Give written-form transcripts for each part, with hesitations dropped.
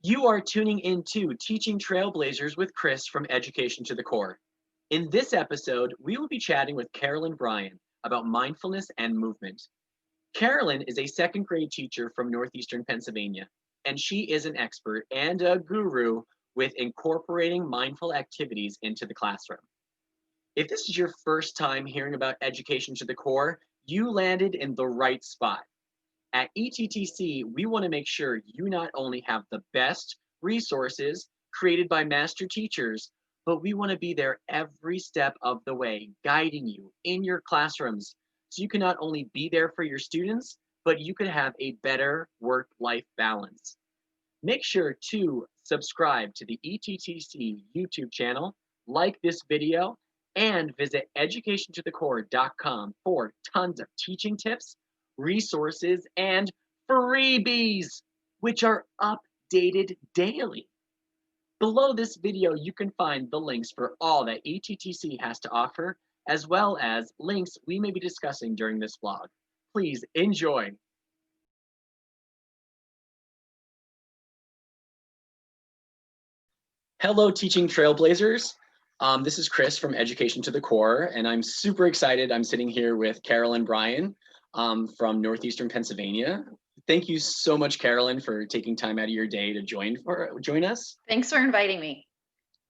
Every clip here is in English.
You are tuning into Teaching Trailblazers with Chris from Education to the Core. In this episode, we will be chatting with Carolyn Bryan about mindfulness and movement. Carolyn is a second grade teacher from Northeastern Pennsylvania, and she is an expert and a guru with incorporating mindful activities into the classroom. If this is your first time hearing about Education to the Core, you landed in the right spot. At ETTC, we want to make sure you not only have the best resources created by master teachers, but we want to be there every step of the way, guiding you in your classrooms so you can not only be there for your students, but you could have a better work-life balance. Make sure to subscribe to the ETTC YouTube channel, like this video, and visit educationtothecore.com for tons of teaching tips, resources, and freebies, which are updated daily. Below this video, you can find the links for all that ETTC has to offer, as well as links we may be discussing during this vlog. Please enjoy. Hello, Teaching Trailblazers. This is Chris from Education to the Core, and I'm super excited. I'm sitting here with Carolyn Bryan from Northeastern Pennsylvania. Thank you so much, Carolyn, for taking time out of your day to join us. Thanks for inviting me.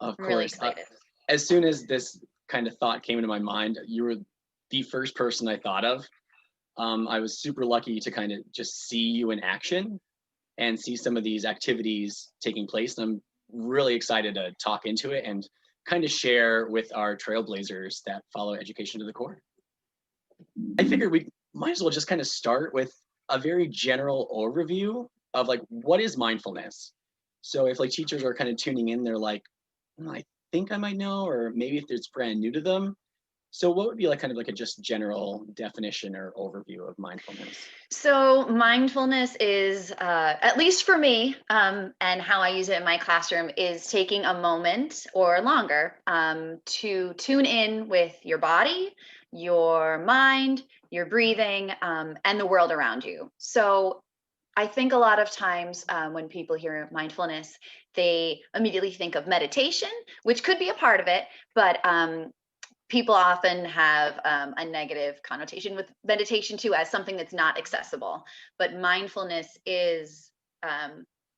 Of course. I'm really excited. As soon as this kind of thought came into my mind, you were the first person I thought of. I was super lucky to kind of just see you in action and see some of these activities taking place. And I'm really excited to talk into it and kind of share with our trailblazers that follow Education to the Core. I figured we might as well just kind of start with a very general overview of like, what is mindfulness? So if like teachers are kind of tuning in, they're like, I think I might know, or maybe if it's brand new to them. So what would be like kind of like a just general definition or overview of mindfulness? So mindfulness is, at least for me, and how I use it in my classroom, is taking a moment or longer to tune in with your body, your mind, your breathing, and the world around you. So I think a lot of times when people hear mindfulness, they immediately think of meditation, which could be a part of it, but people often have a negative connotation with meditation too, as something that's not accessible. But mindfulness is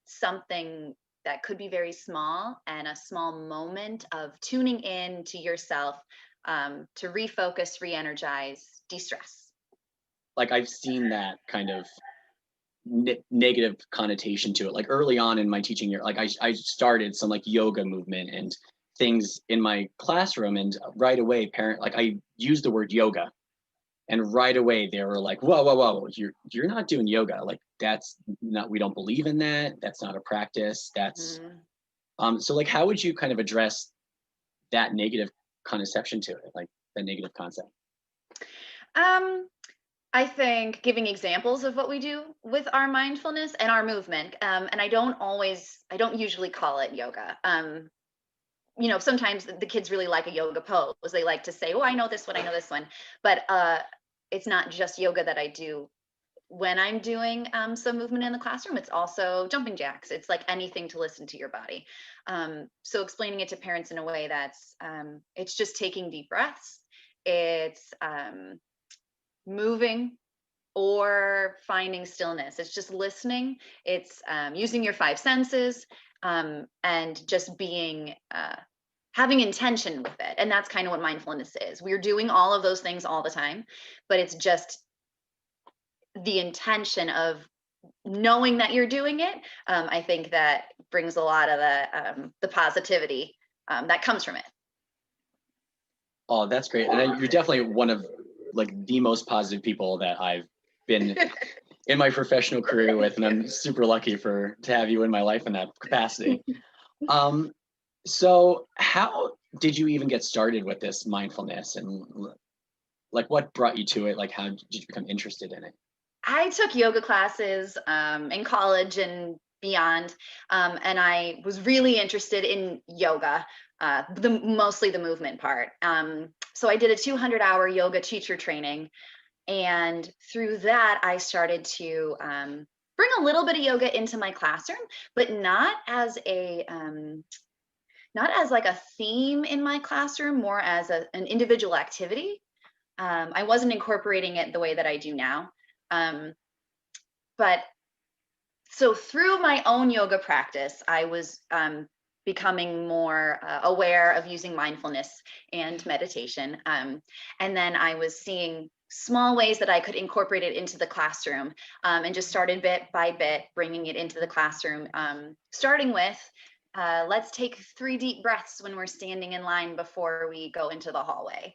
something that could be very small, and a small moment of tuning in to yourself to refocus, re-energize, de-stress. Like I've seen that kind of negative connotation to it. Like early on in my teaching year, like I started some like yoga movement and things in my classroom, and right away I used the word yoga, and right away they were like, whoa, you're not doing yoga. Like that's not, we don't believe in that. That's not a practice. That's so like how would you kind of address that negative conception to it, like the negative concept? I think giving examples of what we do with our mindfulness and our movement, and I don't usually call it yoga. You know, sometimes the kids really like a yoga pose. They like to say, oh, I know this one, I know this one. But it's not just yoga that I do when I'm doing some movement in the classroom. It's also jumping jacks. It's like anything to listen to your body. So explaining it to parents in a way that's, it's just taking deep breaths. It's moving or finding stillness. It's just listening. It's using your five senses and just being, having intention with it. And that's kind of what mindfulness is. We're doing all of those things all the time, but it's just the intention of knowing that you're doing it. I think that brings a lot of the positivity that comes from it. Oh, that's great. And you're definitely one of like the most positive people that I've been in my professional career with, and I'm super lucky to have you in my life in that capacity. So how did you even get started with this mindfulness, and like what brought you to it? Like how did you become interested in it? I took yoga classes in college and beyond, and I was really interested in yoga, mostly the movement part. So I did a 200-hour yoga teacher training, and through that I started to bring a little bit of yoga into my classroom, but not as like a theme in my classroom, more as an individual activity. I wasn't incorporating it the way that I do now. But so through my own yoga practice, I was becoming more aware of using mindfulness and meditation. And then I was seeing small ways that I could incorporate it into the classroom, and just started bit by bit bringing it into the classroom, starting with let's take 3 deep breaths when we're standing in line before we go into the hallway.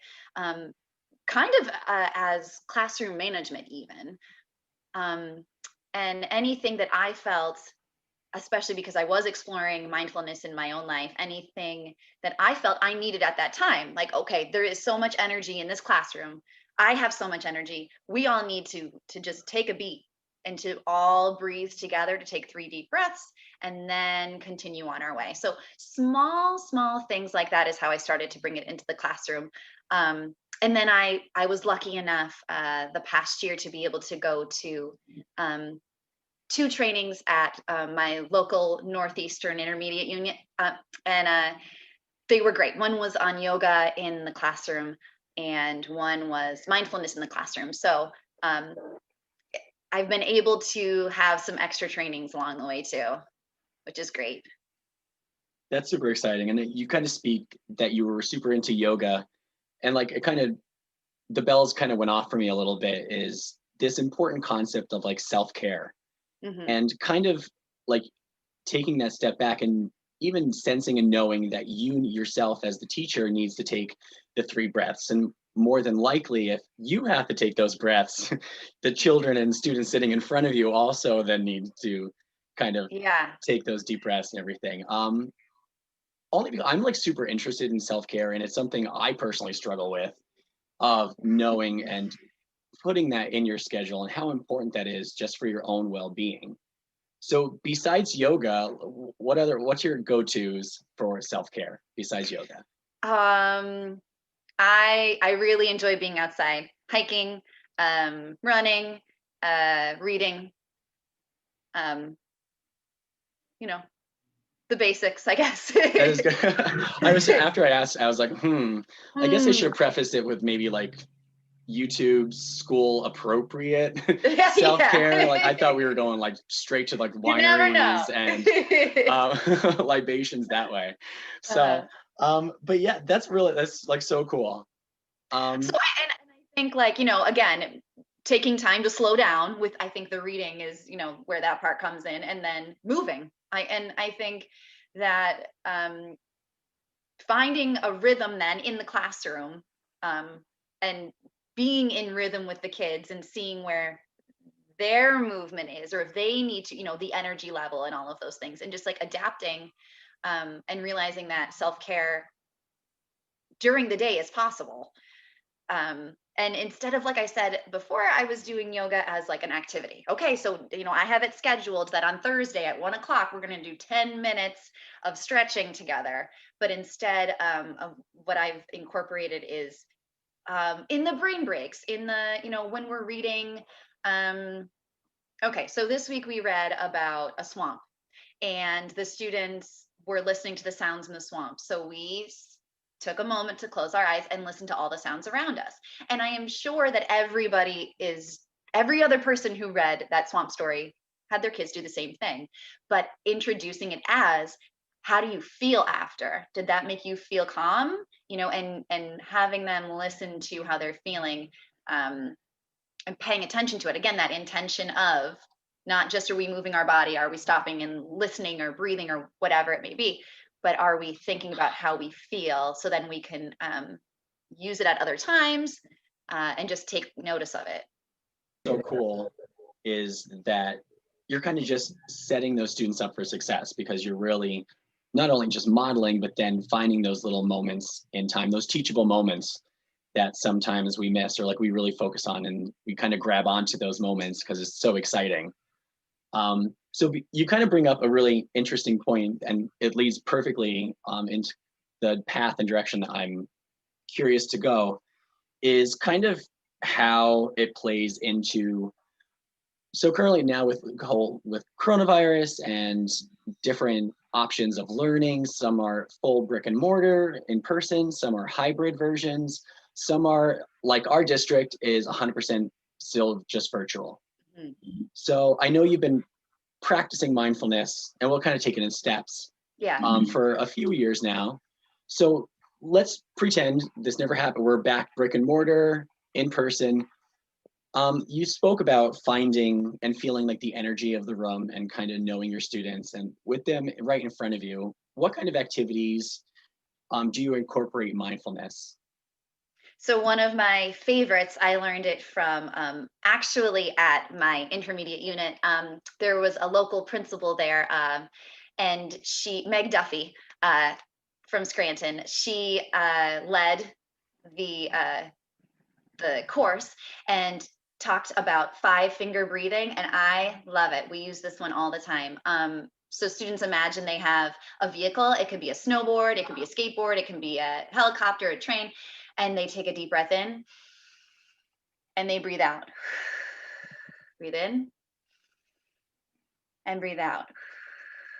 Kind of as classroom management even. And anything that I felt, especially because I was exploring mindfulness in my own life, anything that I felt I needed at that time, like, okay, there is so much energy in this classroom. I have so much energy. We all need to just take a beat and to all breathe together, to take 3 deep breaths and then continue on our way. So small things like that is how I started to bring it into the classroom. And then I was lucky enough the past year to be able to go to 2 trainings at my local Northeastern Intermediate Union, and they were great. One was on yoga in the classroom, and one was mindfulness in the classroom. So I've been able to have some extra trainings along the way too, which is great. That's super exciting. And you kind of speak that you were super into yoga, and like it kind of, the bells kind of went off for me a little bit, is this important concept of like self-care, Hmm. and kind of like taking that step back and even sensing and knowing that you yourself as the teacher needs to take the 3 breaths, and more than likely if you have to take those breaths the children and students sitting in front of you also then need to kind of Yeah. take those deep breaths and everything. Only because I'm like super interested in self-care, and it's something I personally struggle with, of knowing and putting that in your schedule and how important that is just for your own well-being. So besides yoga, what's your go-tos for self-care besides yoga? Um, I really enjoy being outside, hiking, running, reading, um, you know, the basics, I guess. That is good. I was, after I asked, I was like, I guess I should Mm. have prefaced it with maybe like YouTube school appropriate Yeah. self-care. Like I thought we were going like straight to like You never know. wineries and libations that way. So, uh, but yeah, that's like so cool. Um, and I think, like, again, taking time to slow down with, I think the reading is, where that part comes in, and then moving. I think that finding a rhythm then in the classroom, and being in rhythm with the kids and seeing where their movement is, or if they need to, the energy level and all of those things, and just like adapting, and realizing that self-care during the day is possible. And instead of, like I said before, I was doing yoga as like an activity. Okay, so I have it scheduled that on Thursday at 1 o'clock we're going to do 10 minutes of stretching together. But instead, of what I've incorporated is, in the brain breaks, in the when we're reading. Okay, so this week we read about a swamp, and the students were listening to the sounds in the swamp. So we took a moment to close our eyes and listen to all the sounds around us. And I am sure that every other person who read that swamp story had their kids do the same thing, but introducing it as, how do you feel after? Did that make you feel calm? And having them listen to how they're feeling, and paying attention to it. Again, that intention of, not just, are we moving our body, are we stopping and listening or breathing or whatever it may be, but are we thinking about how we feel, so then we can use it at other times, and just take notice of it. so cool is that you're kind of just setting those students up for success, because you're really not only just modeling, but then finding those little moments in time, those teachable moments that sometimes we miss, or like we really focus on, and we kind of grab onto those moments because it's so exciting. So you kind of bring up a really interesting point, and it leads perfectly into the path and direction that I'm curious to go, is kind of how it plays into So currently now with coronavirus and different options of learning, some are full brick and mortar in person, some are hybrid versions, some are like our district is 100% still just virtual. Mhm. So I know you've been practicing mindfulness, and we'll kind of take it in steps Yeah. for a few years now. So let's pretend this never happened. We're back brick and mortar in person. You spoke about finding and feeling like the energy of the room and kind of knowing your students, and with them right in front of you, what kind of activities do you incorporate mindfulness? So one of my favorites, I learned it from actually at my intermediate unit. There was a local principal there, and Meg Duffy from Scranton, she led the uh, the course and talked about 5-finger breathing, and I love it. We use this one all the time. So students imagine they have a vehicle. It could be a snowboard, it could be a skateboard, it can be a helicopter, a train, and they take a deep breath in and they breathe out. Breathe in and breathe out.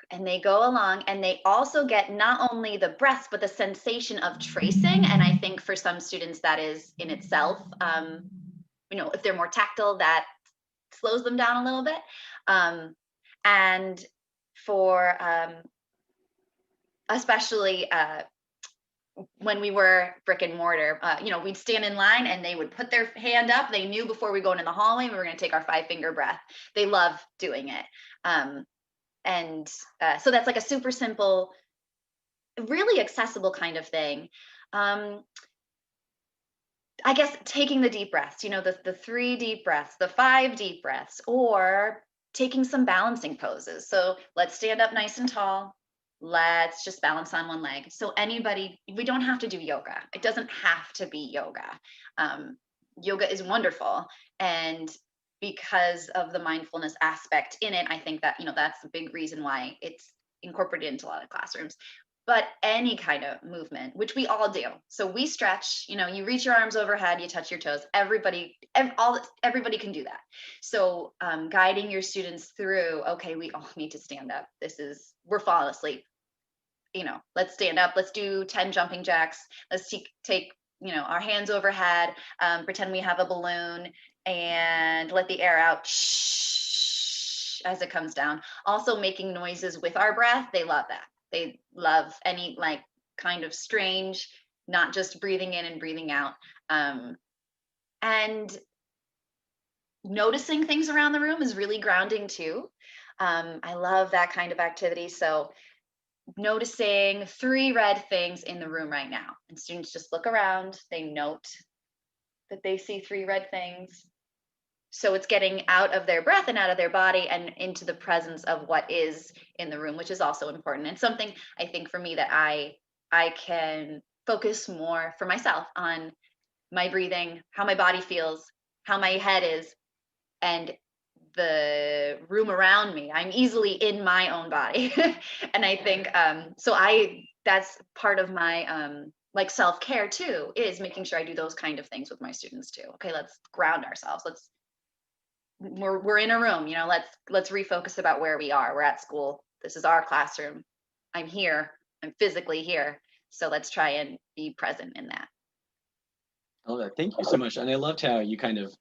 And they go along and they also get not only the breaths, but the sensation of tracing. And I think for some students, that is in itself, if they're more tactile, that slows them down a little bit. And for especially when we were brick and mortar, we'd stand in line and they would put their hand up. They knew before we go into the hallway, we were going to take our 5-finger breath. They love doing it. And so that's like a super simple, really accessible kind of thing. I guess taking the deep breaths, the 3 deep breaths, the 5 deep breaths, or taking some balancing poses. So let's stand up nice and tall. Let's just balance on one leg. So we don't have to do yoga. It doesn't have to be yoga. Yoga is wonderful. And because of the mindfulness aspect in it, I think that, that's a big reason why it's incorporated into a lot of classrooms. But any kind of movement, which we all do. So we stretch, you reach your arms overhead, you touch your toes. Everybody can do that. So guiding your students through, okay, we all need to stand up. We're falling asleep. Let's stand up. Let's do 10 jumping jacks. Let's take our hands overhead, pretend we have a balloon, and let the air out as it comes down. Also making noises with our breath. They love that. They love any kind of strange, not just breathing in and breathing out. And noticing things around the room is really grounding too. I love that kind of activity. So noticing 3 red things in the room right now. And students just look around, they note that they see 3 red things. So it's getting out of their breath and out of their body and into the presence of what is in the room, which is also important. And something I think for me that I can focus more for myself on my breathing, how my body feels, how my head is, and the room around me. I'm easily in my own body. And I think that's part of my self-care too, is making sure I do those kind of things with my students too. Okay, let's ground ourselves. We're in a room, let's refocus about where we are. We're at school. This is our classroom. I'm here. I'm physically here. So let's try and be present in that. Oh, thank you so much. And I loved how you kind of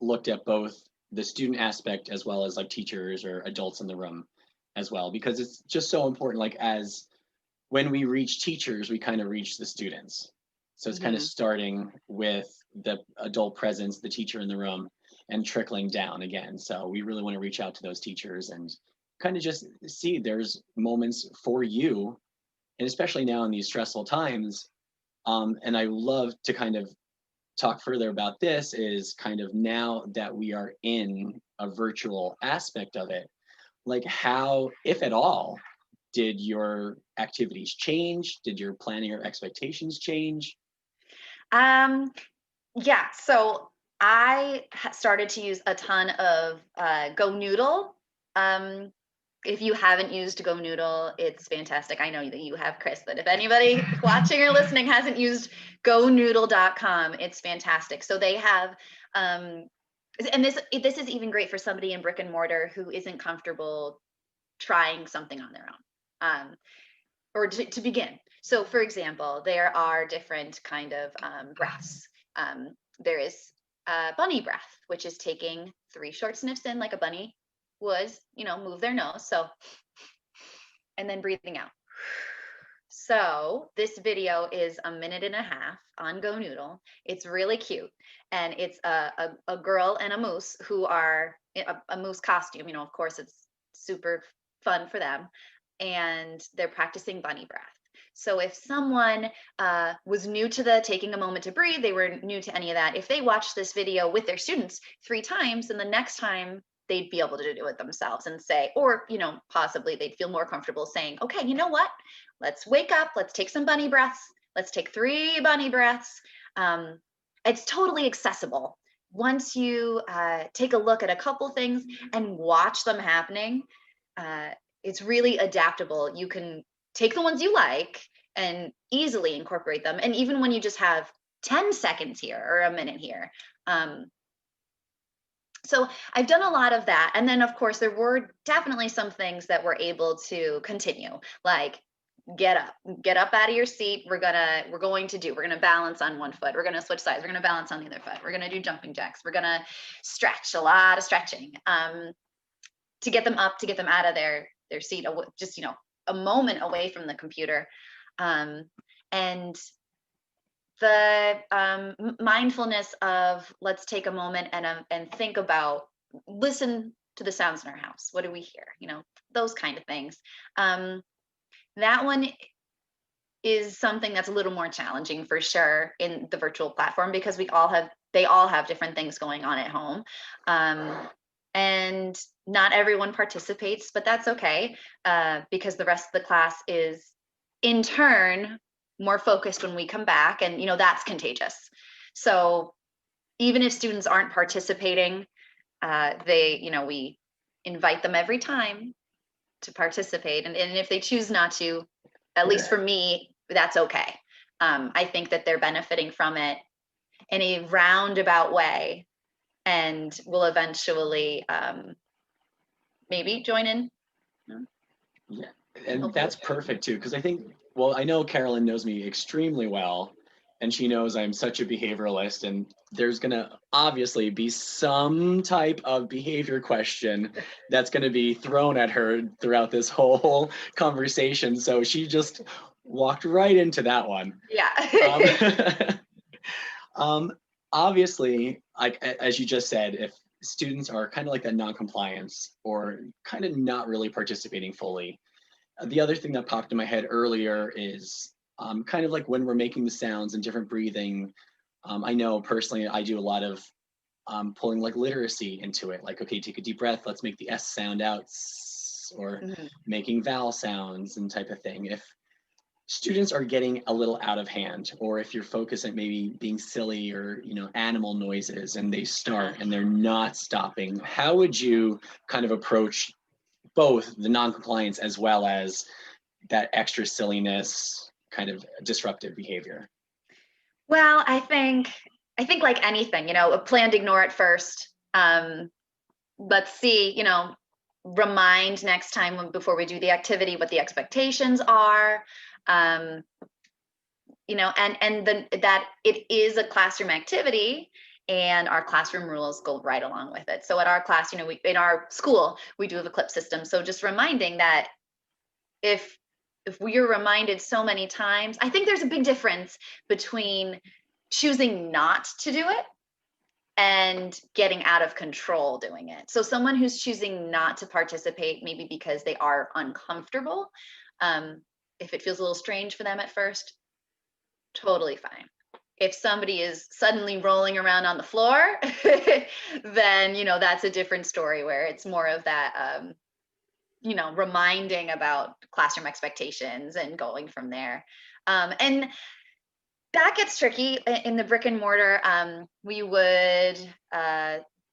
looked at both the student aspect as well as like teachers or adults in the room as well, because it's just so important. Like as when we reach teachers, we kind of reach the students. So it's kind of starting with the adult presence, the teacher in the room, and trickling down again. So we really want to reach out to those teachers and kind of just see there's moments for you, and especially now in these stressful times. And I love to kind of talk further about this is kind of now that we are in a virtual aspect of it, like how, if at all, did your activities change? Did your planning or expectations change? Yeah, so I started to use a ton of Go Noodle. If you haven't used Go Noodle, it's fantastic. I know that you have, Chris, but if anybody watching or listening hasn't used gonoodle.com, it's fantastic. So they have And this is even great for somebody in brick and mortar who isn't comfortable trying something on their own, or to begin. So for example, there are different kind of breaths. There is bunny breath, which is taking 3 short sniffs in like a bunny would, move their nose. So, and then breathing out. So this video is 1.5 minutes on Go Noodle. It's really cute. And it's a girl and a moose who are in a moose costume. Of course, it's super fun for them. And they're practicing bunny breath. So if someone was new to the taking a moment to breathe, they were new to any of that. If they watched this video with their students 3 times, then the next time they'd be able to do it themselves and say, or, possibly they'd feel more comfortable saying, okay, you know what? Let's wake up. Let's take some bunny breaths. Let's take 3 bunny breaths. It's totally accessible. Once you take a look at a couple things and watch them happening, it's really adaptable. You can take the ones you like and easily incorporate them. And even when you just have 10 seconds here or a minute here. So I've done a lot of that. And then of course, there were definitely some things that were able to continue, like get up out of your seat. We're going to balance on one foot. We're going to switch sides. We're going to balance on the other foot. We're going to do jumping jacks. We're going to stretch, a lot of stretching, to get them up, to get them out of their seat, just, a moment away from the computer. And the mindfulness of let's take a moment and think about, listen to the sounds in our house. What do we hear? Those kind of things. That one is something that's a little more challenging for sure in the virtual platform, because they all have different things going on at home. And not everyone participates, but that's okay, because the rest of the class is in turn more focused when we come back, and that's contagious. So even if students aren't participating, we invite them every time to participate, and if they choose not to, at least for me, that's okay. I think that they're benefiting from it in a roundabout way, and will eventually maybe join in. Yeah, and that's perfect too, because I think, well, I know Carolyn knows me extremely well, and she knows I'm such a behavioralist, and there's gonna obviously be some type of behavior question that's gonna be thrown at her throughout this whole conversation. So she just walked right into that one. Yeah. Obviously, like as you just said, if students are kind of like that non-compliance or kind of not really participating fully, the other thing that popped in my head earlier is kind of like when we're making the sounds and different breathing. I know personally I do a lot of pulling like literacy into it. Like, okay, take a deep breath. Let's make the S sound out, or making vowel sounds and type of thing. If students are getting a little out of hand, or if you're focused at maybe being silly or animal noises, and they start and they're not stopping, how would you kind of approach both the non-compliance as well as that extra silliness, kind of disruptive behavior? Well, I think like anything, plan to ignore it first. Let's see, remind next time before we do the activity what the expectations are. And that it is a classroom activity, and our classroom rules go right along with it. So at our class, in our school, we do have a clip system. So just reminding that if we are reminded so many times, I think there's a big difference between choosing not to do it and getting out of control doing it. So someone who's choosing not to participate, maybe because they are uncomfortable, if it feels a little strange for them at first, totally fine. If somebody is suddenly rolling around on the floor, then, that's a different story, where it's more of that, reminding about classroom expectations and going from there. And that gets tricky in the brick and mortar.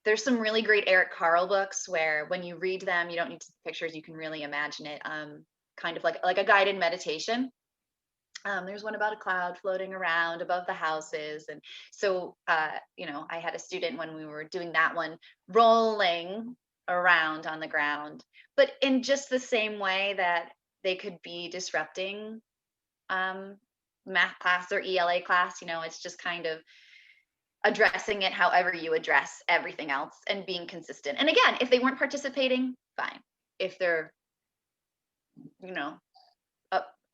There's some really great Eric Carle books where when you read them, you don't need to see pictures, you can really imagine it, kind of like a guided meditation. There's one about a cloud floating around above the houses. And so, I had a student when we were doing that one rolling around on the ground, but in just the same way that they could be disrupting um, math class or ELA class. It's just kind of addressing it however you address everything else and being consistent. And again, if they weren't participating, fine. If they're,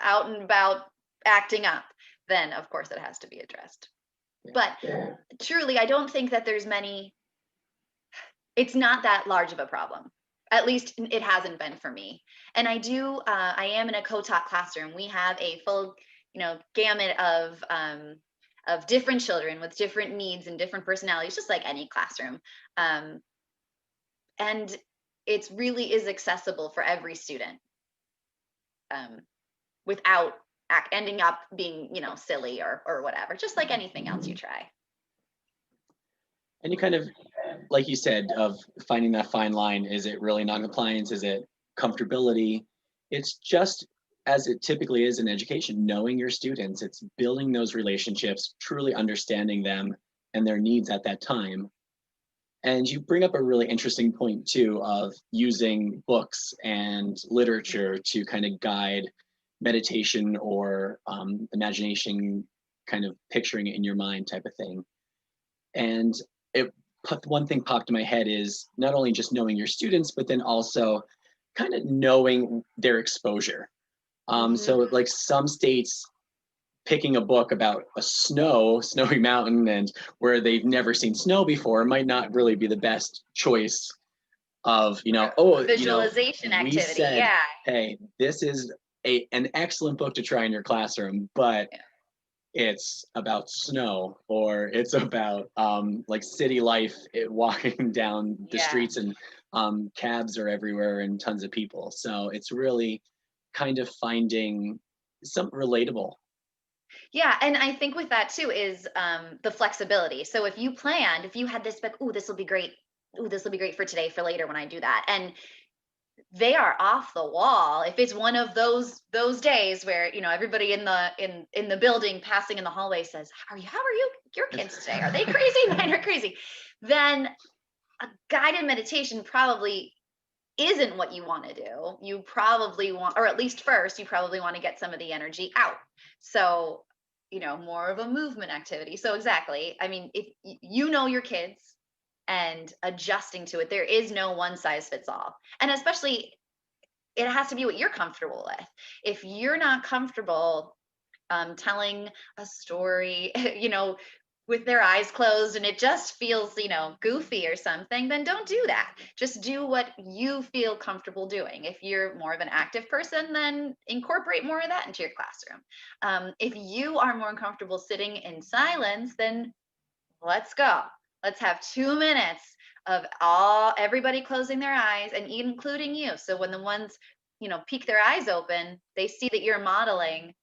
out and about acting up, then of course it has to be addressed. But truly, I don't think that it's not that large of a problem. At least it hasn't been for me. And I am in a co-taught classroom. We have a full, gamut of different children with different needs and different personalities, just like any classroom. And it really is accessible for every student, without ending up being, silly or whatever, just like anything else you try. And you kind of, like you said, of finding that fine line. Is it really non-compliance? Is it comfortability? It's just as it typically is in education, knowing your students. It's building those relationships, truly understanding them and their needs at that time. And you bring up a really interesting point too, of using books and literature to kind of guide meditation or imagination, kind of picturing it in your mind type of thing. And one thing popped in my head is not only just knowing your students, but then also kind of knowing their exposure. So like some states picking a book about a snowy mountain and where they've never seen snow before might not really be the best choice of, visualization activity. We said, yeah. Hey, this is an excellent book to try in your classroom, but it's about snow, or it's about like city life, walking down the streets, and cabs are everywhere and tons of people. So it's really kind of finding something relatable. Yeah, and I think with that too is the flexibility. So if you had this book, this will be great. This will be great for today, for later when I do that. And they are off the wall. If it's one of those days where everybody in the building passing in the hallway says, how are you your kids today? Are they crazy? Mine are crazy. Then a guided meditation probably isn't what you want to do. You probably want, or at least first, you probably want to get some of the energy out. So, more of a movement activity. So exactly. I mean, if you know your kids and adjusting to it, there is no one size fits all. And especially, it has to be what you're comfortable with. If you're not comfortable telling a story, with their eyes closed and it just feels, goofy or something, then don't do that. Just do what you feel comfortable doing. If you're more of an active person, then incorporate more of that into your classroom. If you are more comfortable sitting in silence, then let's go. Let's have 2 minutes of everybody closing their eyes, and including you. So when the ones, peek their eyes open, they see that you're modeling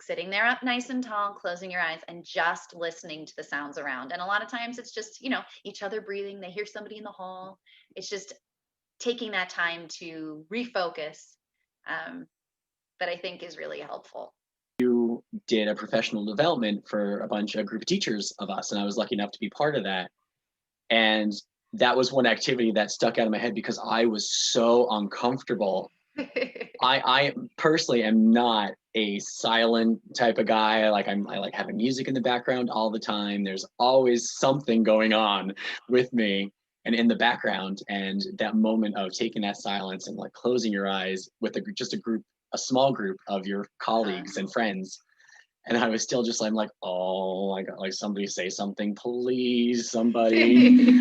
sitting there up nice and tall, closing your eyes, and just listening to the sounds around. And a lot of times it's just, each other breathing. They hear somebody in the hall. It's just taking that time to refocus, that I think is really helpful. You did a professional development for a group of teachers of us, and I was lucky enough to be part of that. And that was one activity that stuck out of my head because I was so uncomfortable. I personally am not a silent type of guy. I like having music in the background all the time. There's always something going on with me and in the background. And that moment of taking that silence and like closing your eyes with a small group of your colleagues and friends. And I was still just I'm like, oh, I got like somebody say something, please, somebody.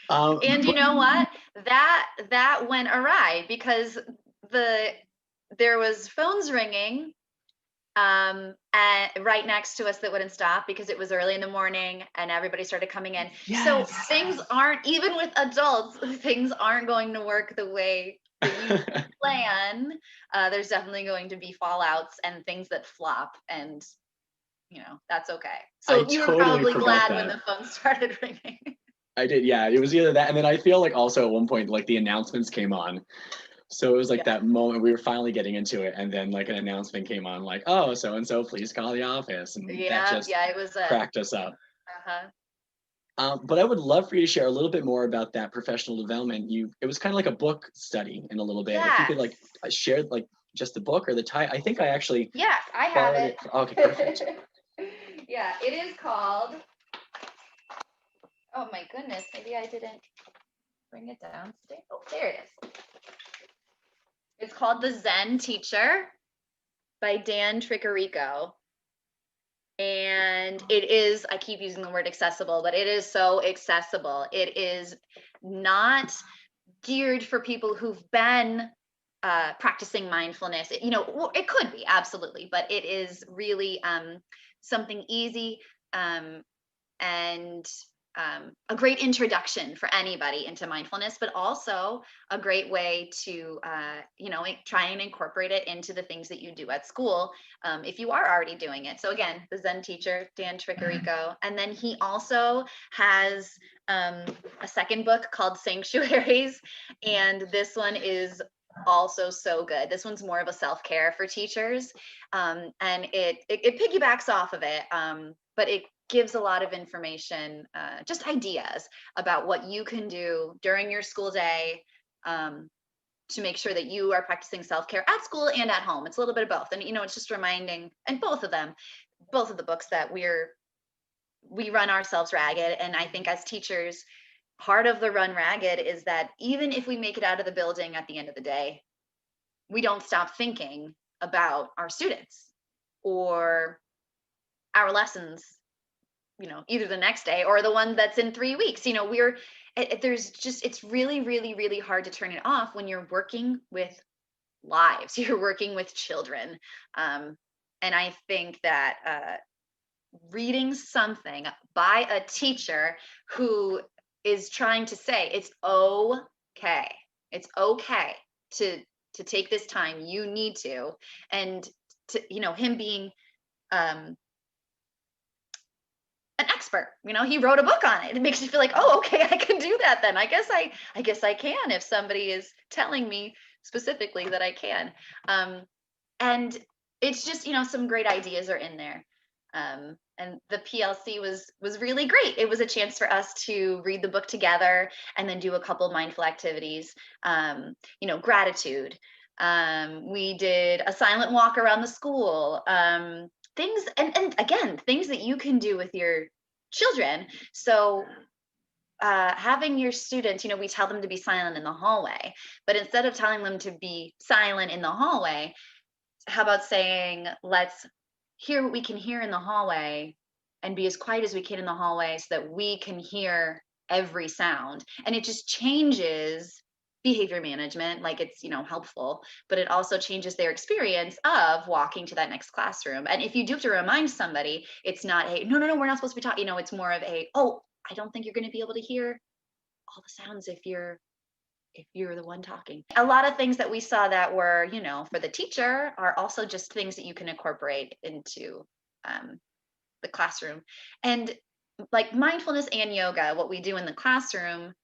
And you know what? That went awry because there was phones ringing and right next to us that wouldn't stop because it was early in the morning and everybody started coming in. Yes. So things aren't, even with adults, things aren't going to work the way that you plan. There's definitely going to be fallouts and things that flop, and that's okay. So you were probably glad when the phone started ringing. I did, yeah. It was either that, and then I feel like also at one point, like the announcements came on So it was like Yeah. that moment we were finally getting into it, and then like an announcement came on, like, "Oh, so and so, please call the office," and that Yeah, just yeah, it was a cracked us up. uh-huh. But I would love for you to share a little bit more about that professional development. It was kind of like a book study in a little bit. If you could like Yes. share like just the book or the title. I think I actually Yes, I have borrowed it. Okay, perfect. it. Yeah, it is called, oh my goodness, maybe I didn't bring it down today. Oh, there it is. It's called The Zen Teacher by Dan Tricarico. And it is, I keep using the word accessible, but it is so accessible. It is not geared for people who've been practicing mindfulness. It could be, absolutely, but it is really something easy, um, and a great introduction for anybody into mindfulness, but also a great way to, try and incorporate it into the things that you do at school, if you are already doing it. So again, the Zen teacher, Dan Tricarico. And then he also has a second book called Sanctuaries. And this one is also so good. This one's more of a self-care for teachers. And it piggybacks off of it, but it gives a lot of information, just ideas about what you can do during your school day, to make sure that you are practicing self-care at school and at home. It's a little bit of both. And, it's just reminding, and both of the books, that we run ourselves ragged. And I think as teachers, part of the run ragged is that even if we make it out of the building at the end of the day, we don't stop thinking about our students or our lessons, either the next day or the one that's in 3 weeks. It's really, really, really hard to turn it off when you're working with lives, you're working with children. And I think that reading something by a teacher who is trying to say it's okay to take this time, you need to, and to, him being um an expert, he wrote a book on it. It makes you feel like, oh, okay, I can do that then. I guess I can, if somebody is telling me specifically that I can. And it's just, some great ideas are in there. And the PLC was really great. It was a chance for us to read the book together and then do a couple mindful activities. Gratitude. We did a silent walk around the school. Things, and again, things that you can do with your children. So having your students, we tell them to be silent in the hallway, but instead of telling them to be silent in the hallway, how about saying, let's hear what we can hear in the hallway and be as quiet as we can in the hallway so that we can hear every sound. And it just changes behavior management, like it's, helpful, but it also changes their experience of walking to that next classroom. And if you do have to remind somebody, it's not a, no, no, no, we're not supposed to be talking, it's more of a, oh, I don't think you're going to be able to hear all the sounds if you're the one talking. A lot of things that we saw that were, for the teacher are also just things that you can incorporate into the classroom. And like mindfulness and yoga, what we do in the classroom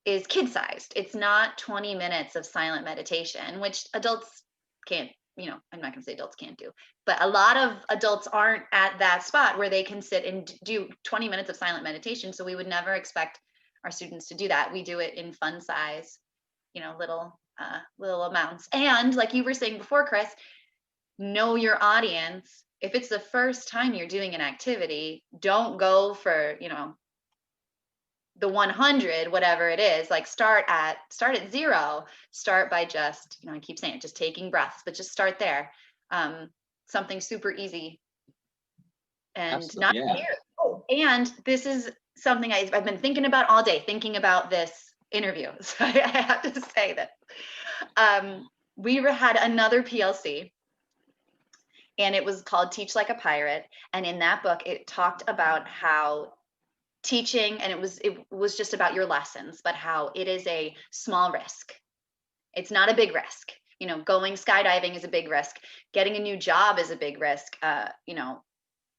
is kid sized. It's not 20 minutes of silent meditation, which adults can't, I'm not going to say adults can't do, but a lot of adults aren't at that spot where they can sit and do 20 minutes of silent meditation. So we would never expect our students to do that. We do it in fun size, little amounts. And like you were saying before, Chris, know your audience. If it's the first time you're doing an activity, don't go for, the 100, whatever it is. Like start at 0. Start by just, I keep saying it, just taking breaths, but just start there. Something super easy and not Absolutely, yeah. scary. Oh, and this is something I've been thinking about all day, thinking about this interview. So I have to say that we had another PLC, and it was called Teach Like a Pirate. And in that book, it talked about how teaching, and it was just about your lessons, but how it is a small risk. It's not a big risk. Going skydiving is a big risk. Getting a new job is a big risk.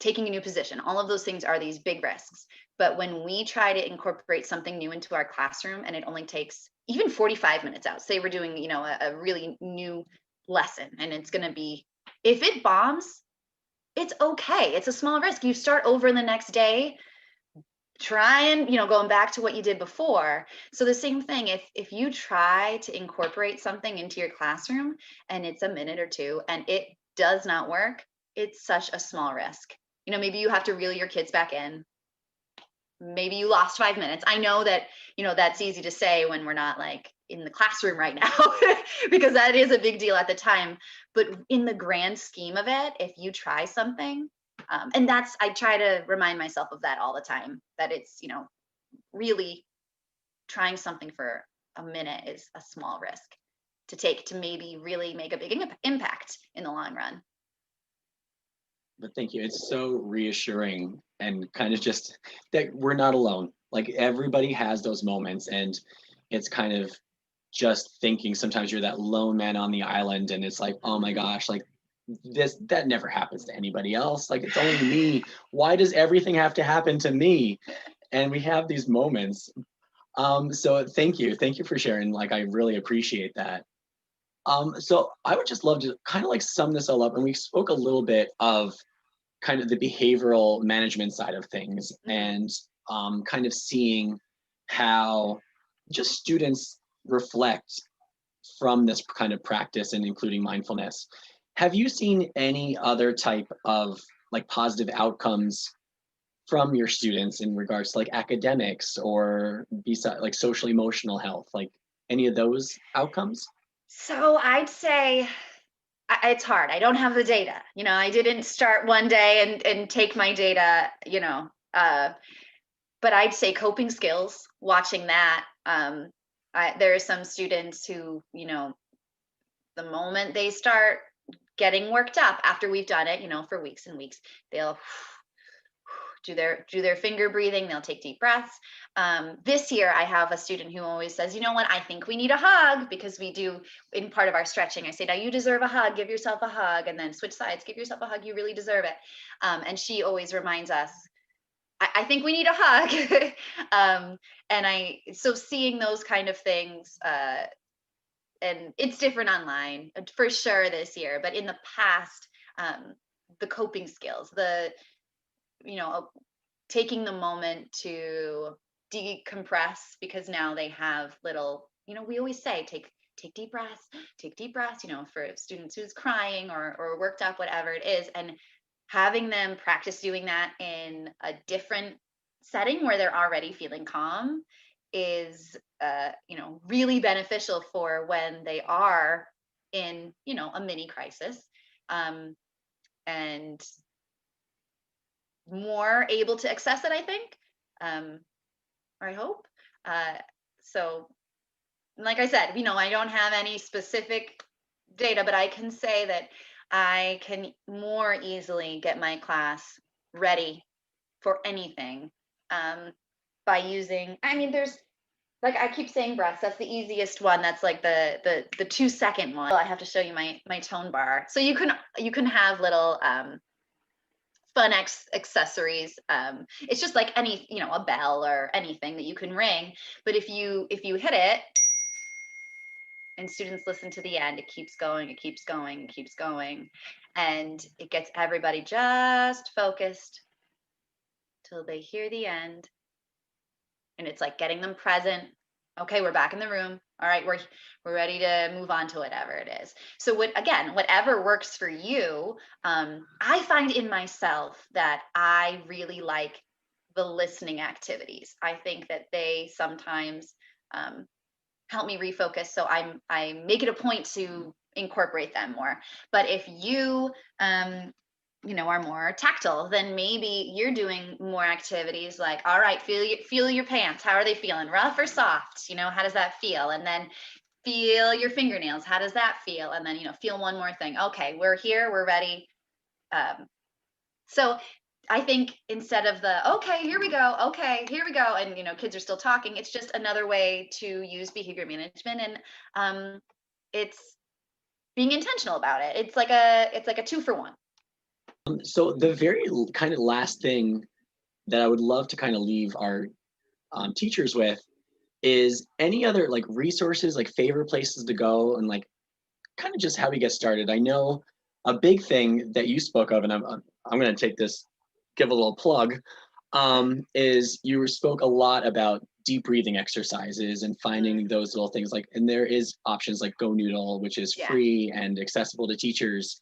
Taking a new position, all of those things are these big risks. But when we try to incorporate something new into our classroom and it only takes even 45 minutes out. Say we're doing, a really new lesson, and it's going to be, if it bombs, it's okay. It's a small risk. You start over the next day, try and, going back to what you did before. So the same thing, if you try to incorporate something into your classroom and it's a minute or two and it does not work, it's such a small risk. Maybe you have to reel your kids back in. Maybe you lost 5 minutes. I know that, that's easy to say when we're not like in the classroom right now, because that is a big deal at the time. But in the grand scheme of it, if you try something, and I try to remind myself of that all the time, that it's, really trying something for a minute is a small risk to take to maybe really make a big impact in the long run. But thank you. It's so reassuring and kind of just that we're not alone. Like everybody has those moments, and it's kind of just thinking sometimes you're that lone man on the island, and it's like, oh my gosh, like that never happens to anybody else. Like it's only me. Why does everything have to happen to me? And we have these moments. So thank you. Thank you for sharing. Like I really appreciate that. So I would just love to kind of like sum this all up. And we spoke a little bit of kind of the behavioral management side of things, and kind of seeing how just students reflect from this kind of practice and including mindfulness. Have you seen any other type of like positive outcomes from your students in regards to like academics or beside like social emotional health, like any of those outcomes? So I'd say it's hard. I don't have the data. I didn't start one day and take my data, but I'd say coping skills, watching that. There are some students who, the moment they start getting worked up after we've done it, for weeks and weeks, they'll do their finger breathing, they'll take deep breaths. This year I have a student who always says, you know what, I think we need a hug, because we do, in part of our stretching, I say, now you deserve a hug, give yourself a hug, and then switch sides, give yourself a hug, you really deserve it. And she always reminds us, I think we need a hug. So seeing those kind of things, and it's different online for sure this year, but in the past, the coping skills, taking the moment to decompress, because now they have little, we always say, take deep breaths, for students who's crying or worked up, whatever it is, and having them practice doing that in a different setting where they're already feeling calm is, really beneficial for when they are in, a mini crisis, and more able to access it, I think, or I hope. So, like I said, I don't have any specific data, but I can say that I can more easily get my class ready for anything, by using, there's, like I keep saying, breaths, that's the easiest one. That's like the 2-second one. I have to show you my tone bar. So you can have little fun accessories. It's just like any, a bell or anything that you can ring. But if you hit it and students listen to the end, it keeps going, it keeps going, it keeps going. And it gets everybody just focused till they hear the end. And it's like getting them present. Okay, we're back in the room. All right, we're ready to move on to whatever it is. So whatever works for you. I find in myself that I really like the listening activities. I think that they sometimes help me refocus. So I make it a point to incorporate them more. But if you are more tactile, then maybe you're doing more activities like, all right, feel your pants. How are they feeling? Rough or soft? How does that feel? And then feel your fingernails. How does that feel? And then, feel one more thing. Okay, we're here, we're ready. So I think instead of okay, here we go. Okay, here we go. And, kids are still talking. It's just another way to use behavior management. And it's being intentional about it. It's like a 2-for-1. So the very kind of last thing that I would love to kind of leave our teachers with is any other like resources, like favorite places to go, and like kind of just how we get started. I know a big thing that you spoke of, and I'm going to take this, give a little plug, is you spoke a lot about deep breathing exercises and finding those little things like, and there is options like Go Noodle, which is Yeah. free and accessible to teachers.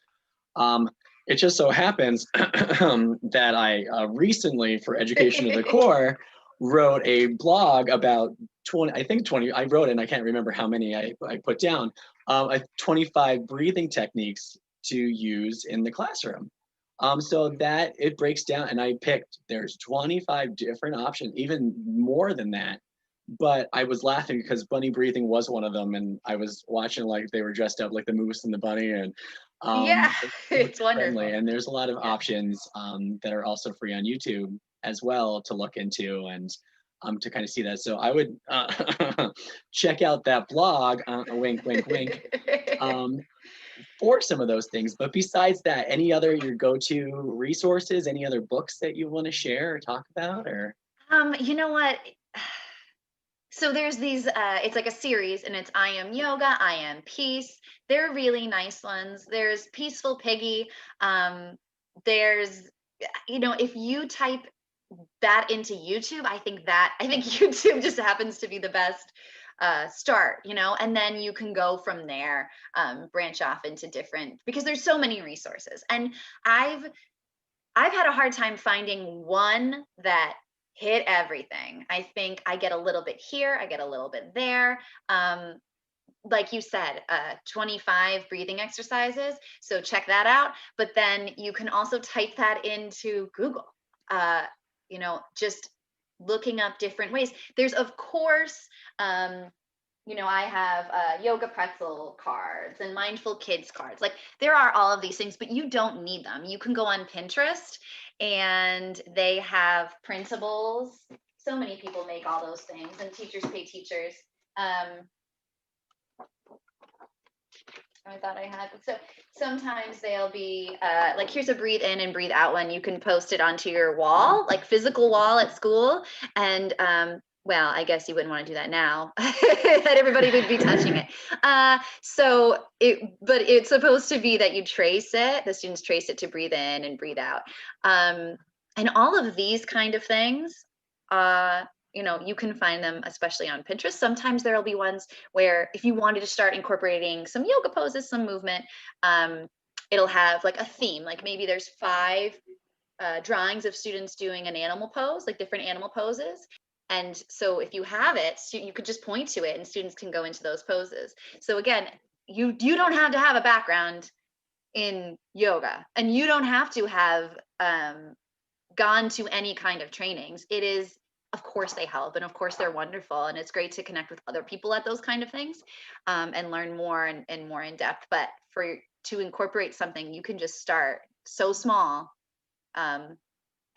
It just so happens that I recently, for Education to the Core, wrote a blog about 20, I wrote it and I can't remember how many I put down, 25 breathing techniques to use in the classroom. So that it breaks down, and I picked, there's 25 different options, even more than that. But I was laughing because bunny breathing was one of them, and I was watching like they were dressed up like the moose and the bunny, and Yeah, it it's looked friendly. wonderful. And there's a lot of Yeah. options that are also free on YouTube as well to look into and to kind of see that. So I would check out that blog, wink, wink, wink, um, for some of those things. But besides that, any other your go-to resources, any other books that you want to share or talk about, or? You know what? So there's these, it's like a series, and it's I Am Yoga, I Am Peace. They're really nice ones. There's Peaceful Piggy. There's, if you type that into YouTube, I think YouTube just happens to be the best start, and then you can go from there, branch off into different, because there's so many resources. And I've I've had a hard time finding one that hit everything. I think I get a little bit here, I get a little bit there. Like you said, 25 breathing exercises. So check that out. But then you can also type that into Google, just looking up different ways. There's, of course, I have yoga pretzel cards and mindful kids cards. Like, there are all of these things, but you don't need them. You can go on Pinterest, and they have printables. So many people make all those things, and teachers pay teachers. I thought I had. So sometimes they'll be like, here's a breathe in and breathe out one. You can post it onto your wall, like physical wall at school. And well, I guess you wouldn't want to do that now. That everybody would be touching it. But it's supposed to be that you trace it. The students trace it to breathe in and breathe out. And all of these kind of things, you can find them, especially on Pinterest. Sometimes there'll be ones where if you wanted to start incorporating some yoga poses, some movement, it'll have like a theme. Like, maybe there's 5 drawings of students doing an animal pose, like different animal poses. And so if you have it, you could just point to it and students can go into those poses. So again, you don't have to have a background in yoga, and you don't have to have gone to any kind of trainings. It is, of course they help, and of course they're wonderful, and it's great to connect with other people at those kind of things, and learn more and more in depth. But to incorporate something, you can just start so small,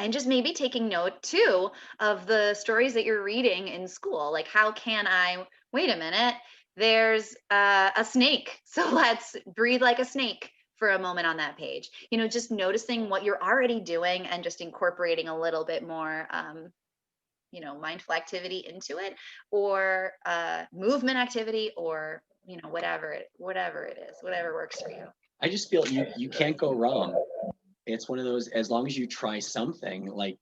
and just maybe taking note too of the stories that you're reading in school. Like, how can I, wait a minute, there's a snake, so let's breathe like a snake for a moment on that page. Just noticing what you're already doing and just incorporating a little bit more mindful activity into it, or movement activity, or whatever it is, whatever works for you. I just feel you can't go wrong. It's one of those, as long as you try something like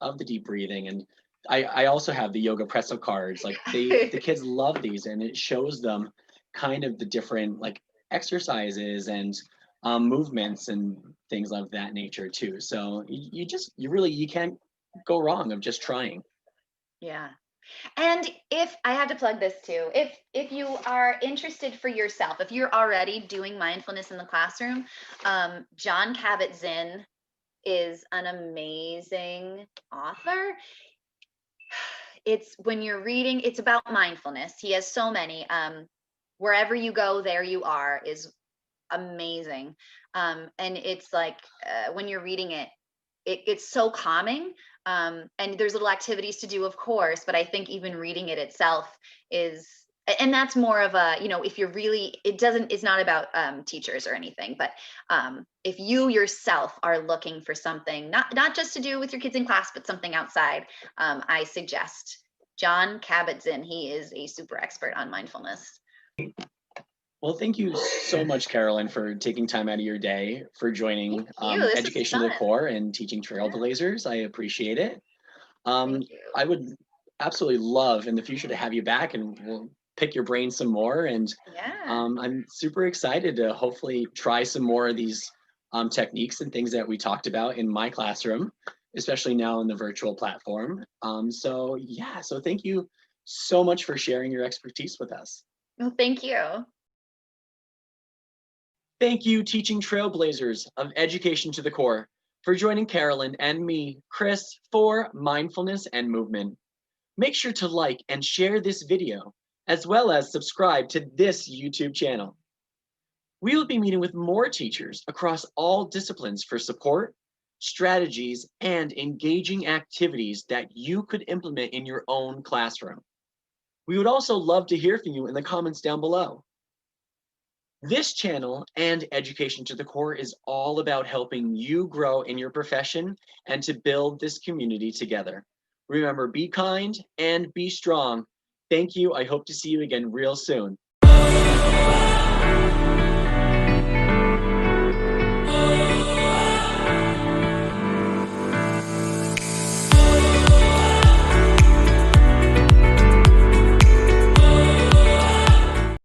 of the deep breathing. And I also have the yoga pretzel cards. Like, the kids love these, and it shows them kind of the different like exercises and movements and things of that nature too. So you can't go wrong of just trying. Yeah. And if I have to plug this too, if you are interested for yourself, if you're already doing mindfulness in the classroom, Jon Kabat-Zinn is an amazing author. It's, when you're reading, it's about mindfulness. He has so many. Wherever you go, there you are is amazing. And it's like, when you're reading it, it's so calming. And there's little activities to do, of course, but I think even reading it itself is, and that's more of a, if you're really, it's not about teachers or anything, but if you yourself are looking for something, not just to do with your kids in class, but something outside, I suggest John Kabat-Zinn. He is a super expert on mindfulness. Well, thank you so much, Carolyn, for taking time out of your day for joining Education to the Core and Teaching Trailblazers. I appreciate it. I would absolutely love in the future to have you back, and we'll pick your brain some more. And I'm super excited to hopefully try some more of these techniques and things that we talked about in my classroom, especially now in the virtual platform. So thank you so much for sharing your expertise with us. Well, thank you. Thank you, Teaching Trailblazers of Education to the Core, for joining Carolyn and me, Chris, for Mindfulness and Movement. Make sure to like and share this video, as well as subscribe to this YouTube channel. We will be meeting with more teachers across all disciplines for support, strategies, and engaging activities that you could implement in your own classroom. We would also love to hear from you in the comments down below. This channel and Education to the Core is all about helping you grow in your profession and to build this community together. Remember, be kind and be strong. Thank you. I hope to see you again real soon.